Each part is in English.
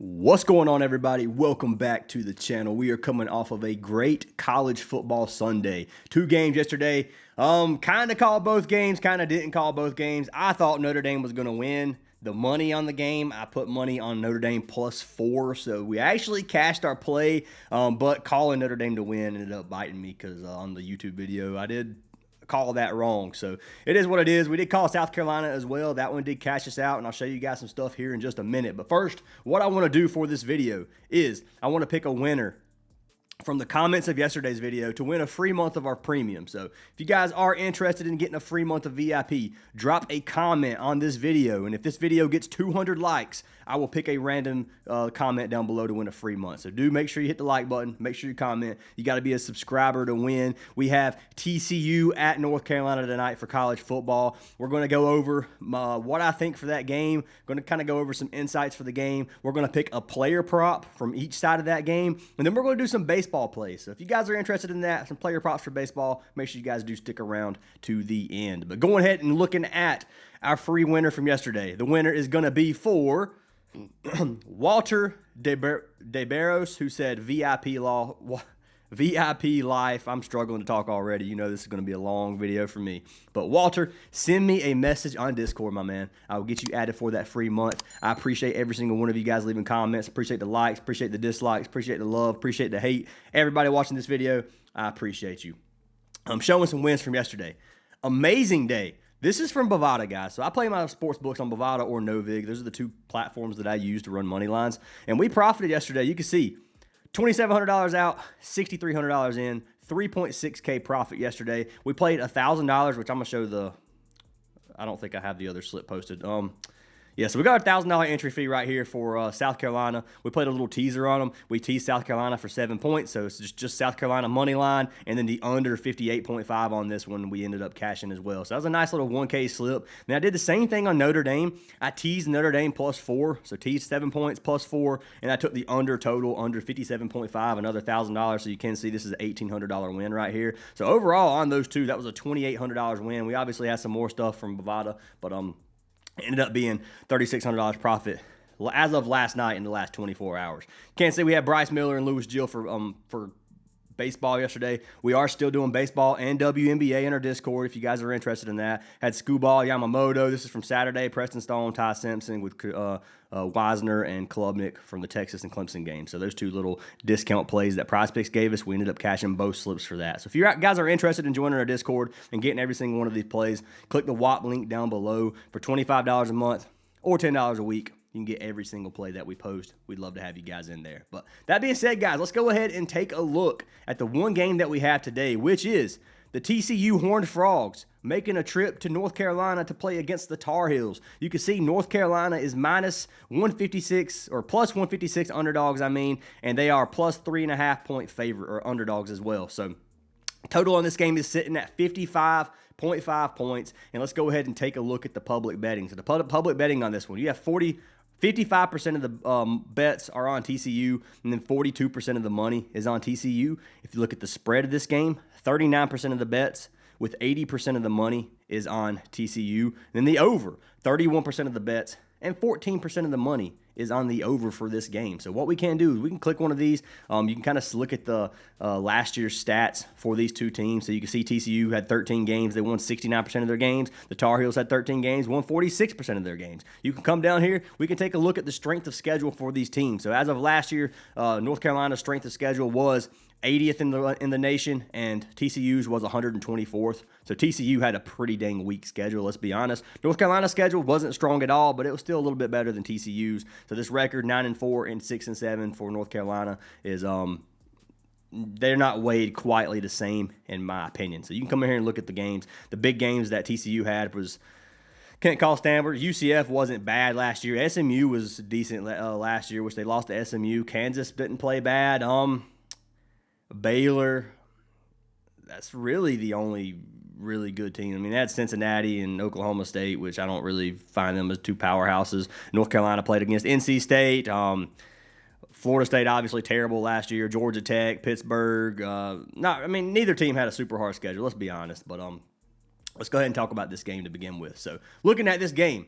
What's going on, everybody? Welcome back to the channel. We are coming off of a great college football Sunday. Two games yesterday. Kind of called both games, kind of didn't call both games. I thought Notre Dame was going to win the money on the game. I put money on Notre Dame +4, so we actually cashed our play, but calling Notre Dame to win ended up biting me because on the YouTube video, I did call that wrong. So it is what it is. We did call South Carolina as well. That one did cash us out, and I'll show you guys some stuff here in just a minute. But first, what I want to do for this video is I want to pick a winner from the comments of yesterday's video to win a free month of our premium. So if you guys are interested in getting a free month of VIP, drop a comment on this video. And if this video gets 200 likes, I will pick a random comment down below to win a free month. So do make sure you hit the like button. Make sure you comment. You got to be a subscriber to win. We have TCU at North Carolina tonight for college football. We're going to go over what I think for that game. Going to kind of go over some insights for the game. We're going to pick a player prop from each side of that game. And then we're going to do some baseball plays. So if you guys are interested in that, some player props for baseball, make sure you guys do stick around to the end. But going ahead and looking at our free winner from yesterday. The winner is going to be for Walter DeBarros, who said VIP life. I'm struggling to talk already. You know this is going to be a long video for me. But Walter, send me a message on Discord, my man. I will get you added for that free month. I appreciate every single one of you guys leaving comments. Appreciate the likes. Appreciate the dislikes. Appreciate the love. Appreciate the hate. Everybody watching this video, I appreciate you. I'm showing some wins from yesterday. Amazing day. This is from Bovada, guys. So I play my sports books on Bovada or Novig. Those are the two platforms that I use to run money lines. And we profited yesterday. You can see $2,700 out, $6,300 in, 3.6K profit yesterday. We played $1,000, which I'm going to show the, I don't think I have the other slip posted. Yeah, so we got a $1,000 entry fee right here for South Carolina. We played a little teaser on them. We teased South Carolina for 7 points, so it's just South Carolina money line, and then the under 58.5 on this one we ended up cashing as well. So that was a nice little 1K slip. Now I did the same thing on Notre Dame. I teased Notre Dame +4, so teased 7 points +4, and I took the under total, under 57.5, another $1,000. So you can see this is an $1,800 win right here. So overall on those two, that was a $2,800 win. We obviously had some more stuff from Bovada, but ended up being $3,600 profit as of last night in the last 24 hours. Can't say we had Bryce Miller and Louis Gill for baseball yesterday. We are still doing baseball and WNBA in our Discord if you guys are interested in that. Had Scuball Yamamoto. This is from Saturday. Preston Stone, Ty Simpson with Wisner and Klubnik from the Texas and Clemson game. So those two little discount plays that PrizePicks gave us, we ended up cashing both slips for that. So if you guys are interested in joining our Discord and getting every single one of these plays, click the WAP link down below for $25 a month or $10 a week. You can get every single play that we post. We'd love to have you guys in there. But that being said, guys, let's go ahead and take a look at the one game that we have today, which is the TCU Horned Frogs making a trip to North Carolina to play against the Tar Heels. You can see North Carolina is -156 or +156 underdogs, and they are +3.5 point favorite or underdogs as well. So total on this game is sitting at 55.5 points. And let's go ahead and take a look at the public betting. So the public betting on this one, you have 55% of the bets are on TCU, and then 42% of the money is on TCU. If you look at the spread of this game, 39% of the bets with 80% of the money is on TCU. And then the over, 31% of the bets and 14% of the money is on the over for this game. So what we can do is we can click one of these. You can kind of look at the last year's stats for these two teams. So you can see TCU had 13 games. They won 69% of their games. The Tar Heels had 13 games, won 46% of their games. You can come down here. We can take a look at the strength of schedule for these teams. So as of last year, North Carolina's strength of schedule was 80th in the nation, and TCU's was 124th. So TCU had a pretty dang weak schedule, let's be honest. North Carolina's schedule wasn't strong at all, but it was still a little bit better than TCU's. So this record, 9-4 and 6-7 for North Carolina, is they're not weighed quietly the same, in my opinion. So you can come in here and look at the games. The big games that TCU had was Kent Call Stanford. UCF wasn't bad last year. SMU was decent last year, which they lost to SMU. Kansas didn't play bad. Baylor, that's really the only really good team. I mean, they had Cincinnati and Oklahoma State, which I don't really find them as two powerhouses. North Carolina played against NC State. Florida State, obviously terrible last year. Georgia Tech, Pittsburgh. Neither team had a super hard schedule, let's be honest. But let's go ahead and talk about this game to begin with. So looking at this game,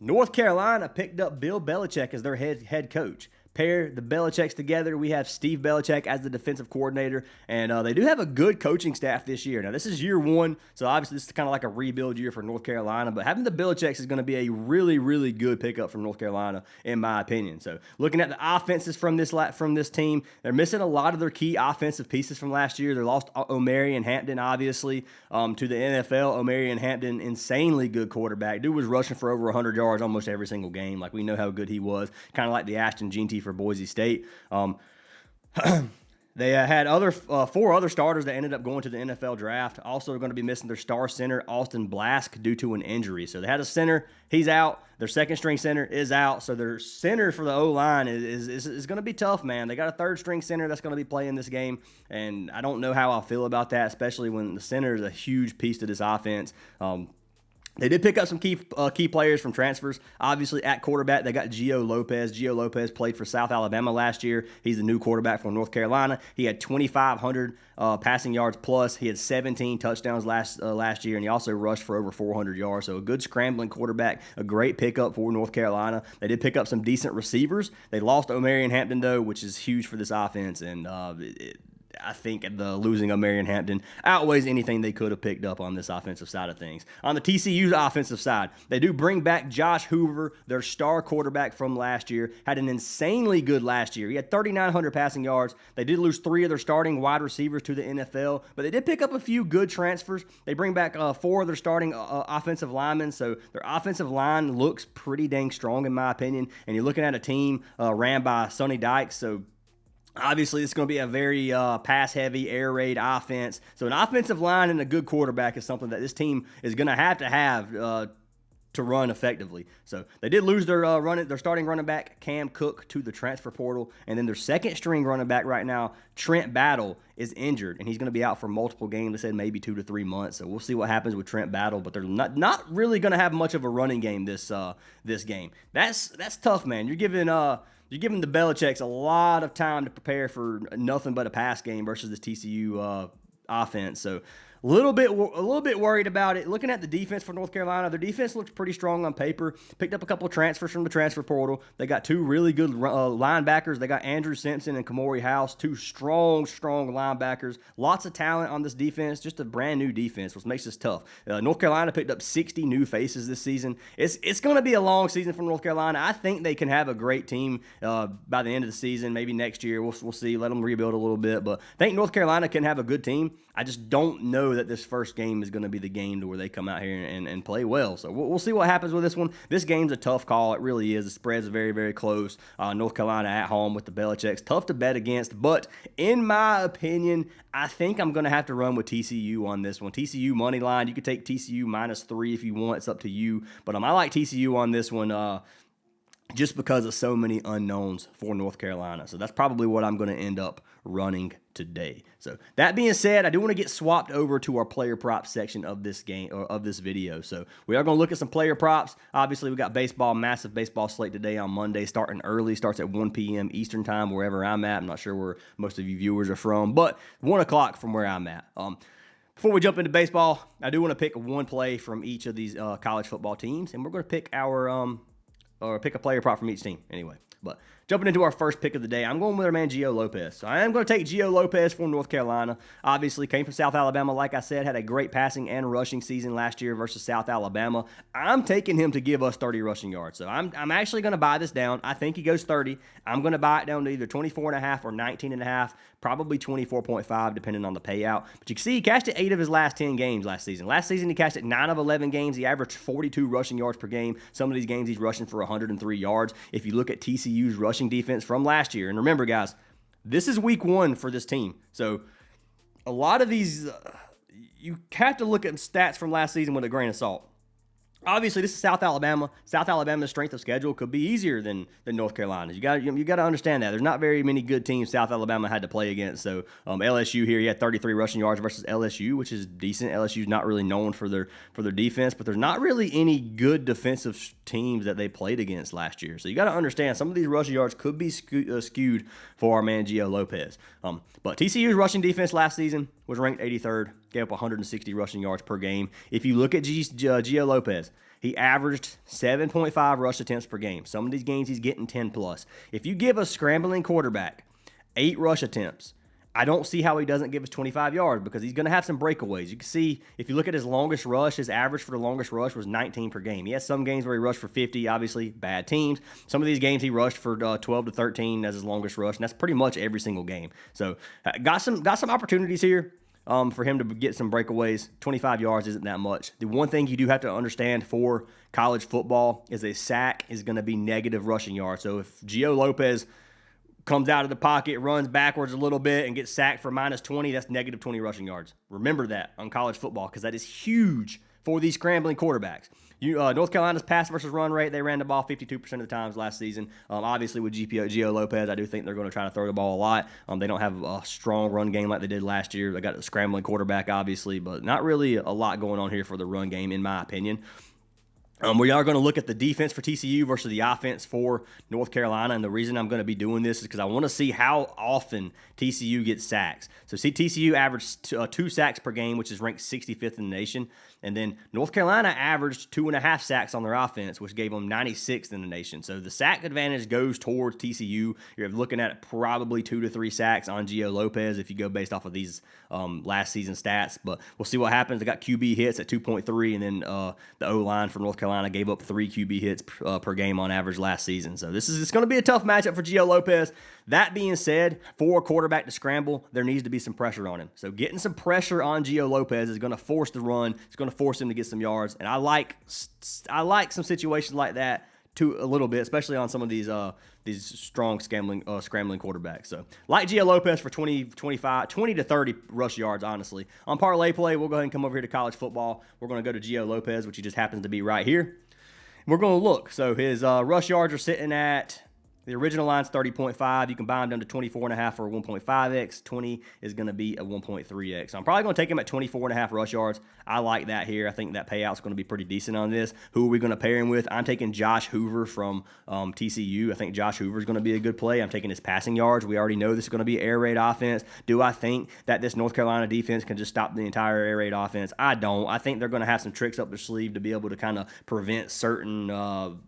North Carolina picked up Bill Belichick as their head coach. pair the Belichicks together. We have Steve Belichick as the defensive coordinator, and they do have a good coaching staff this year. Now, this is year one, so obviously this is kind of like a rebuild year for North Carolina, but having the Belichicks is going to be a really, really good pickup from North Carolina, in my opinion. So looking at the offenses from this team, they're missing a lot of their key offensive pieces from last year. They lost Omarion Hampton, obviously, to the NFL. Omarion Hampton, insanely good quarterback. Dude was rushing for over 100 yards almost every single game. Like, we know how good he was, kind of like the Ashton Jeanty for Boise State. They had four other starters that ended up going to the NFL draft. Also going to be missing their star center, Austin Blask, due to an injury. So they had a center. He's out. Their second-string center is out. So their center for the O-line is going to be tough, man. They got a third-string center that's going to be playing this game, and I don't know how I'll feel about that, especially when the center is a huge piece to this offense. They did pick up some key players from transfers. Obviously, at quarterback, they got Gio Lopez. Gio Lopez played for South Alabama last year. He's the new quarterback for North Carolina. He had 2,500 passing yards plus. He had 17 touchdowns last year, and he also rushed for over 400 yards. So a good scrambling quarterback, a great pickup for North Carolina. They did pick up some decent receivers. They lost Omarion Hampton, though, which is huge for this offense, and I think the losing of Marion Hampton outweighs anything they could have picked up on this offensive side of things. On the TCU's offensive side, they do bring back Josh Hoover, their star quarterback from last year. Had an insanely good last year. He had 3,900 passing yards. They did lose 3 of their starting wide receivers to the NFL, but they did pick up a few good transfers. They bring back 4 of their starting offensive linemen, so their offensive line looks pretty dang strong in my opinion. And you're looking at a team ran by Sonny Dykes, so obviously, it's going to be a very pass-heavy, air raid offense. So an offensive line and a good quarterback is something that this team is going to have to run effectively. So they did lose their starting running back, Cam Cook, to the transfer portal. And then their second-string running back right now, Trent Battle, is injured. And he's going to be out for multiple games. They said maybe 2 to 3 months. So we'll see what happens with Trent Battle. But they're not really going to have much of a running game this game. That's tough, man. You're giving the Belichicks a lot of time to prepare for nothing but a pass game versus this TCU offense. So a little bit worried about it. Looking at the defense for North Carolina, their defense looks pretty strong on paper. Picked up a couple of transfers from the transfer portal. They got 2 really good linebackers. They got Andrew Simpson and Kamori House, 2 strong linebackers. Lots of talent on this defense. Just a brand new defense, which makes this tough. North Carolina picked up 60 new faces this season. It's going to be a long season for North Carolina. I think they can have a great team by the end of the season, maybe next year. We'll see. Let them rebuild a little bit. But I think North Carolina can have a good team. I just don't know that this first game is going to be the game to where they come out here and play well. So we'll see what happens with this one. This game's a tough call. It really is. The spread's very, very close. North Carolina at home with the Belichicks. Tough to bet against. But in my opinion, I think I'm going to have to run with TCU on this one. TCU money line. You could take TCU -3 if you want. It's up to you. But I like TCU on this one. Just because of so many unknowns for North Carolina. So that's probably what I'm going to end up running today. So that being said, I do want to get swapped over to our player props section of this game or of this video. So we are going to look at some player props. Obviously, we got massive baseball slate today on Monday, starting early, starts at 1 p.m. Eastern time, wherever I'm at. I'm not sure where most of you viewers are from, but 1 o'clock from where I'm at. Before we jump into baseball, I do want to pick one play from each of these college football teams, and we're going to pick pick a player prop from each team anyway. But jumping into our first pick of the day, I'm going with our man Gio Lopez. So I am going to take Gio Lopez from North Carolina. Obviously, came from South Alabama, like I said, had a great passing and rushing season last year versus South Alabama. I'm taking him to give us 30 rushing yards. So I'm actually going to buy this down. I think he goes 30. I'm going to buy it down to either 24.5 or 19.5, probably 24.5, depending on the payout. But you can see he cashed at 8 of his last 10 games last season. Last season, he cashed at 9 of 11 games. He averaged 42 rushing yards per game. Some of these games, he's rushing for 103 yards. If you look at TCU's rushing defense from last year, and remember, guys, this is week 1 for this team. So a lot of these, you have to look at stats from last season with a grain of salt. Obviously, this is South Alabama. South Alabama's strength of schedule could be easier than North Carolina's. You got to understand that. There's not very many good teams South Alabama had to play against. So LSU here, he had 33 rushing yards versus LSU, which is decent. LSU's not really known for their defense, but there's not really any good defensive teams that they played against last year. So you got to understand some of these rushing yards could be skewed for our man Gio Lopez. But TCU's rushing defense last season was ranked 83rd, gave up 160 rushing yards per game. If you look at Gio Lopez, He averaged 7.5 rush attempts per game. Some of these games he's getting 10 plus. If you give a scrambling quarterback 8 rush attempts, I don't see how he doesn't give us 25 yards because he's going to have some breakaways. You can see, if you look at his longest rush, his average for the longest rush was 19 per game. He has some games where he rushed for 50, obviously bad teams. Some of these games he rushed for 12 to 13 as his longest rush, and that's pretty much every single game. So got some opportunities here for him to get some breakaways. 25 yards isn't that much. The one thing you do have to understand for college football is a sack is going to be negative rushing yards. So if Gio Lopez comes out of the pocket, runs backwards a little bit, and gets sacked for minus 20, that's negative 20 rushing yards. Remember that on college football because that is huge for these scrambling quarterbacks. North Carolina's pass versus run rate, they ran the ball 52% of the times last season. Obviously, with Gio Lopez, I do think they're going to try to throw the ball a lot. They don't have a strong run game like they did last year. They got a scrambling quarterback, obviously, but not really a lot going on here for the run game, in my opinion. We are going to look at the defense for TCU versus the offense for North Carolina, and the reason I'm going to be doing this is because I want to see how often TCU gets sacks. So see, TCU averaged 2 sacks per game, which is ranked 65th in the nation, and then North Carolina averaged 2.5 sacks on their offense, which gave them 96th in the nation. So the sack advantage goes towards TCU. You're looking at probably 2 to 3 sacks on Gio Lopez if you go based off of these last season stats, but we'll see what happens. They got QB hits at 2.3, and then the O-line for North Carolina gave up 3 QB hits per game on average last season. So it's going to be a tough matchup for Gio Lopez. That being said, for a quarterback to scramble, there needs to be some pressure on him. So getting some pressure on Gio Lopez is going to force the run. It's going to force him to get some yards. And I like some situations like that too a little bit, especially on some of these strong scrambling quarterbacks. So like Gio Lopez for 20 to 30 rush yards, honestly. On parlay play, we'll go ahead and come over here to college football. We're going to go to Gio Lopez, which he just happens to be right here. We're going to look. So his rush yards are sitting at, the original line's 30.5. You can buy him down to 24.5 for a 1.5x. 20 is going to be a 1.3x. So I'm probably going to take him at 24.5 rush yards. I like that here. I think that payout's going to be pretty decent on this. Who are we going to pair him with? I'm taking Josh Hoover from TCU. I think Josh Hoover is going to be a good play. I'm taking his passing yards. We already know this is going to be an air raid offense. Do I think that this North Carolina defense can just stop the entire air raid offense? I don't. I think they're going to have some tricks up their sleeve to be able to kind of prevent certain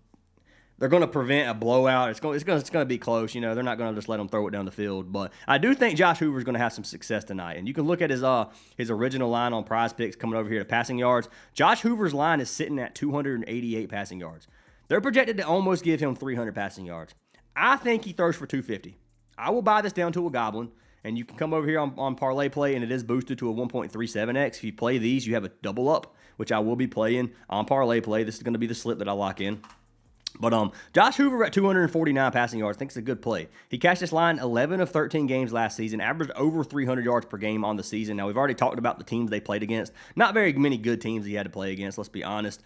they're going to prevent a blowout. It's going to be close. They're not going to just let them throw it down the field. But I do think Josh Hoover is going to have some success tonight. And you can look at his original line on Prize Picks coming over here to passing yards. Josh Hoover's line is sitting at 288 passing yards. They're projected to almost give him 300 passing yards. I think he throws for 250. I will buy this down to a goblin. And you can come over here on Parlay Play, and it is boosted to a 1.37x. If you play these, you have a double up, which I will be playing on Parlay Play. This is going to be the slip that I lock in. But Josh Hoover at 249 passing yards, I think it's a good play. He cashed this line 11 of 13 games last season, averaged over 300 yards per game on the season. Now, we've already talked about the teams they played against. Not very many good teams he had to play against, let's be honest.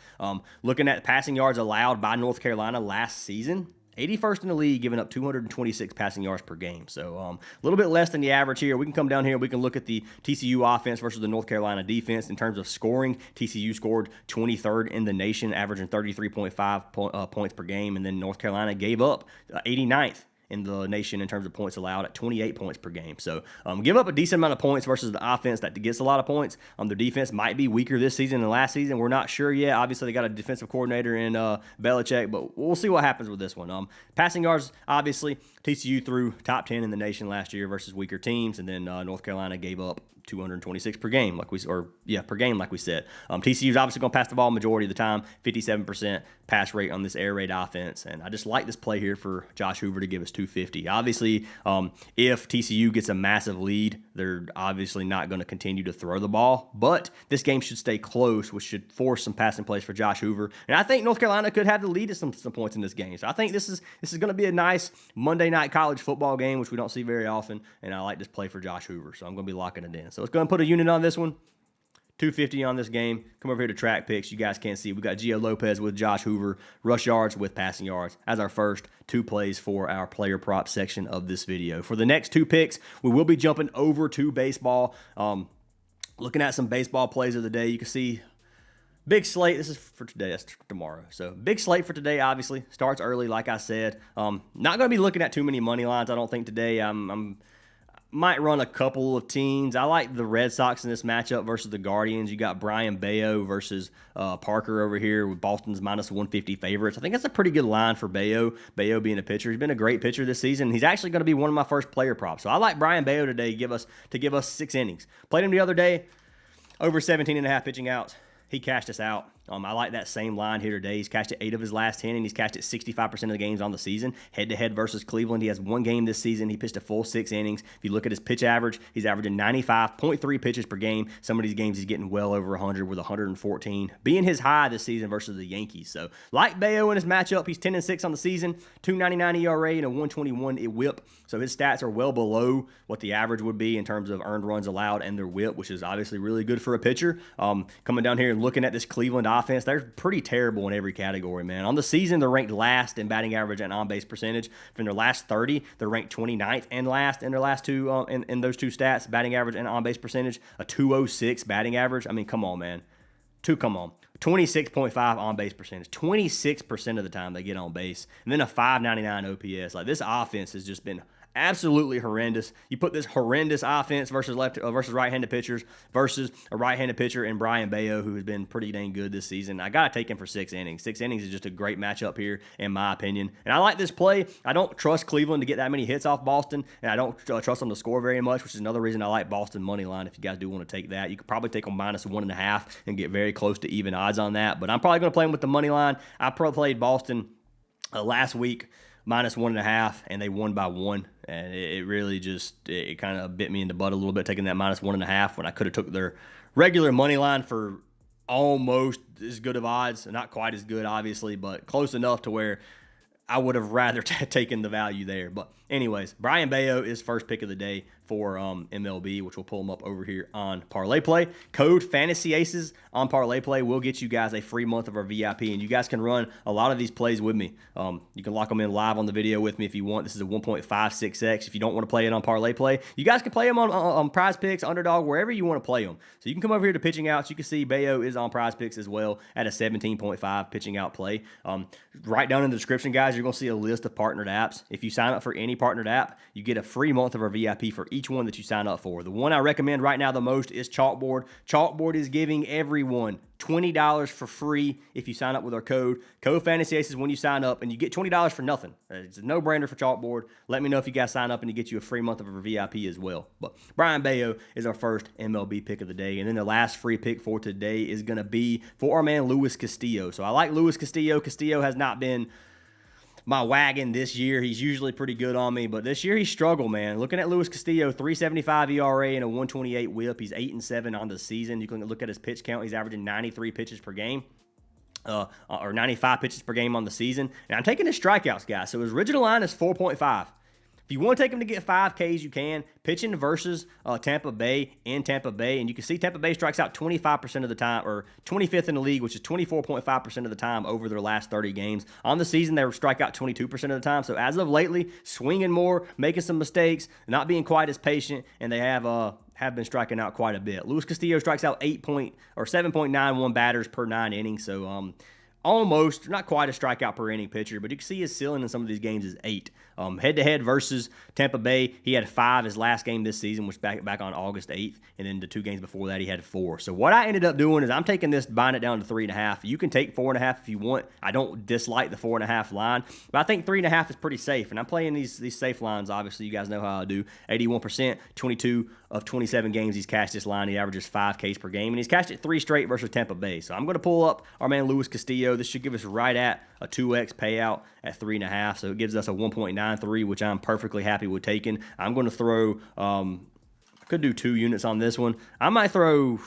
Looking at passing yards allowed by North Carolina last season, 81st in the league, giving up 226 passing yards per game. So a little bit less than the average here. We can come down here. We can look at the TCU offense versus the North Carolina defense. In terms of scoring, TCU scored 23rd in the nation, averaging 33.5 points per game. And then North Carolina gave up 89th in the nation in terms of points allowed at 28 points per game. So give up a decent amount of points versus the offense that gets a lot of points. Their defense might be weaker this season than last season. We're not sure yet. Obviously, they got a defensive coordinator in Belichick, but we'll see what happens with this one. Passing yards, obviously, TCU threw top 10 in the nation last year versus weaker teams, and then North Carolina gave up 226 per game, like we said. TCU's obviously going to pass the ball majority of the time, 57% pass rate on this air raid offense, and I just like this play here for Josh Hoover to give us 250. Obviously, if TCU gets a massive lead, they're obviously not going to continue to throw the ball, but this game should stay close, which should force some passing plays for Josh Hoover, and I think North Carolina could have the lead at some points in this game. So I think this is going to be a nice Monday night college football game, which we don't see very often, and I like this play for Josh Hoover, so I'm going to be locking it in. So let's go ahead and put a unit on this one. 250 on this game. Come over here to Track Picks. You guys can't see. We got Gio Lopez with Josh Hoover, rush yards with passing yards as our first 2 plays for our player prop section of this video. For the next 2 picks, we will be jumping over to baseball. Looking at some baseball plays of the day. You can see big slate. This is for today. That's tomorrow. So big slate for today, obviously. Starts early, like I said. Not going to be looking at too many money lines, I don't think, today. might run a couple of teams. I like the Red Sox in this matchup versus the Guardians. You got Brayan Bello versus Parker over here with Boston's -150 favorites. I think that's a pretty good line for Bello. Bello being a pitcher. He's been a great pitcher this season. He's actually going to be one of my first player props. So I like Brayan Bello today to give us 6 innings. Played him the other day, over 17.5 pitching outs. He cashed us out. I like that same line here today. He's cashed it 8 of his last 10, and he's cashed it 65% of the games on the season. Head-to-head versus Cleveland, he has 1 game this season. He pitched a full 6 innings. If you look at his pitch average, he's averaging 95.3 pitches per game. Some of these games he's getting well over 100 with 114, being his high this season versus the Yankees. So, like Bello in his matchup, he's 10-6 on the season, 2.99 ERA and a 121 WHIP. So his stats are well below what the average would be in terms of earned runs allowed and their WHIP, which is obviously really good for a pitcher. Coming down here and looking at this Cleveland offense, they're pretty terrible in every category, man. On the season, they're ranked last in batting average and on-base percentage. From their last 30, they're ranked 29th and last in their last two, in those two stats, batting average and on-base percentage, a 206 batting average. I mean, come on, man. 26.5 on-base percentage. 26% of the time they get on base. And then a 599 OPS. Like, this offense has just been absolutely horrendous. You put this horrendous offense versus right-handed pitchers versus a right-handed pitcher in Brayan Bello, who has been pretty dang good this season. I got to take him for 6 innings. 6 innings is just a great matchup here, in my opinion. And I like this play. I don't trust Cleveland to get that many hits off Boston, and I don't trust them to score very much, which is another reason I like Boston money line. If you guys do want to take that, you could probably take them -1.5 and get very close to even odds on that. But I'm probably going to play them with the money line. I probably played Boston last week, -1.5, and they won by 1. And it really just, it kind of bit me in the butt a little bit, taking that -1.5 when I could have took their regular money line for almost as good of odds. Not quite as good, obviously, but close enough to where I would have rather taken the value there. But anyways, Brayan Bello is first pick of the day for MLB, which will pull him up over here on Parlay Play. Code Fantasy Aces on Parlay Play will get you guys a free month of our VIP, and you guys can run a lot of these plays with me. You can lock them in live on the video with me if you want. This is a 1.56x. If you don't want to play it on Parlay Play, you guys can play them on Prize Picks, Underdog, wherever you want to play them. So you can come over here to pitching outs. You can see Bello is on Prize Picks as well at a 17.5 pitching out play. Right down in the description, guys, you're going to see a list of partnered apps. If you sign up for any partnered app, you get a free month of our VIP for each one that you sign up for. The one I recommend right now the most is Chalkboard. Chalkboard is giving everyone $20 for free if you sign up with our code Fantasy Aces when you sign up, and you get $20 for nothing. It's a no-brainer for Chalkboard. Let me know if you guys sign up, and it gets you a free month of our VIP as well. But Brayan Bello is our first MLB pick of the day, and then the last free pick for today is going to be for our man Luis Castillo. So I like Luis Castillo. Castillo has not been my wagon this year. He's usually pretty good on me, but this year he struggled, man. Looking at Luis Castillo, 3.75 ERA and a 128 WHIP. He's 8-7 on the season. You can look at his pitch count. He's averaging 93 pitches per game. Or 95 pitches per game on the season. And I'm taking his strikeouts, guys. So his original line is 4.5. If you want to take him to get 5 Ks, you can. Pitching versus Tampa Bay in Tampa Bay. And you can see Tampa Bay strikes out 25% of the time, or 25th in the league, which is 24.5% of the time over their last 30 games. On the season, they strike out 22% of the time. So as of lately, swinging more, making some mistakes, not being quite as patient, and they have been striking out quite a bit. Luis Castillo strikes out 7.91 batters per 9 innings. So almost, not quite a strikeout per inning pitcher, but you can see his ceiling in some of these games is 8. Head-to-head versus Tampa Bay, he had 5 his last game this season, which back on August 8th, and then the 2 games before that he had 4. So what I ended up doing is I'm taking this, buying it down to 3.5. You can take 4.5 if you want. I don't dislike the 4.5 line, but I think 3.5 is pretty safe, and I'm playing these safe lines. Obviously, you guys know how I do. 81%, 22 of 27 games he's cashed this line. He averages 5 Ks per game, and he's cashed it 3 straight versus Tampa Bay. So I'm going to pull up our man Luis Castillo. This should give us right at a 2x payout at 3.5. So it gives us a 1.93, which I'm perfectly happy with taking. I'm going to throw, I could do 2 units on this one. I might throw,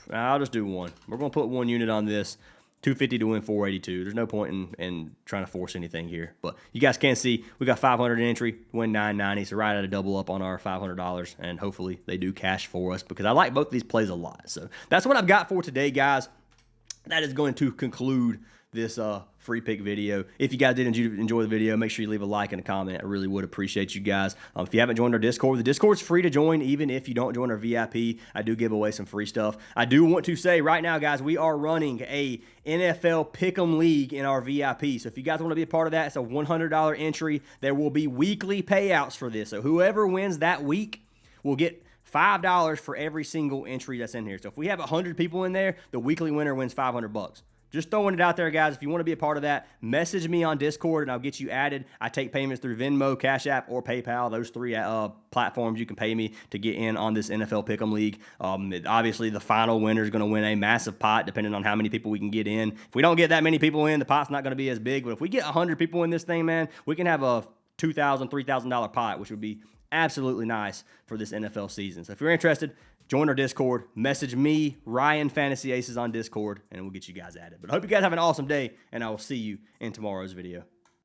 I'll just do 1. We're going to put 1 unit on this. 250 to win 482. There's no point in trying to force anything here. But you guys can see we got 500 in entry, win 990. So right at a double up on our $500. And hopefully they do cash for us because I like both these plays a lot. So that's what I've got for today, guys. That is going to conclude this free pick video. If you guys did enjoy the video, make sure you leave a like and a comment. I really would appreciate you guys. If you haven't joined our Discord, the Discord's free to join even if you don't join our VIP. I do give away some free stuff. I do want to say right now, guys, we are running a NFL Pick'em League in our VIP. So if you guys want to be a part of that, it's a $100 entry. There will be weekly payouts for this. So whoever wins that week will get $5 for every single entry that's in here. So if we have 100 people in there, the weekly winner wins $500. Just throwing it out there, guys. If you want to be a part of that, message me on Discord, and I'll get you added. I take payments through Venmo, Cash App, or PayPal. Those three platforms you can pay me to get in on this NFL Pick'em League. Obviously, the final winner is going to win a massive pot, depending on how many people we can get in. If we don't get that many people in, the pot's not going to be as big. But if we get 100 people in this thing, man, we can have a $2,000, $3,000 pot, which would be absolutely nice for this NFL season. So if you're interested, join our Discord. Message me, Ryan Fantasy Aces on Discord, and we'll get you guys added. But I hope you guys have an awesome day, and I will see you in tomorrow's video.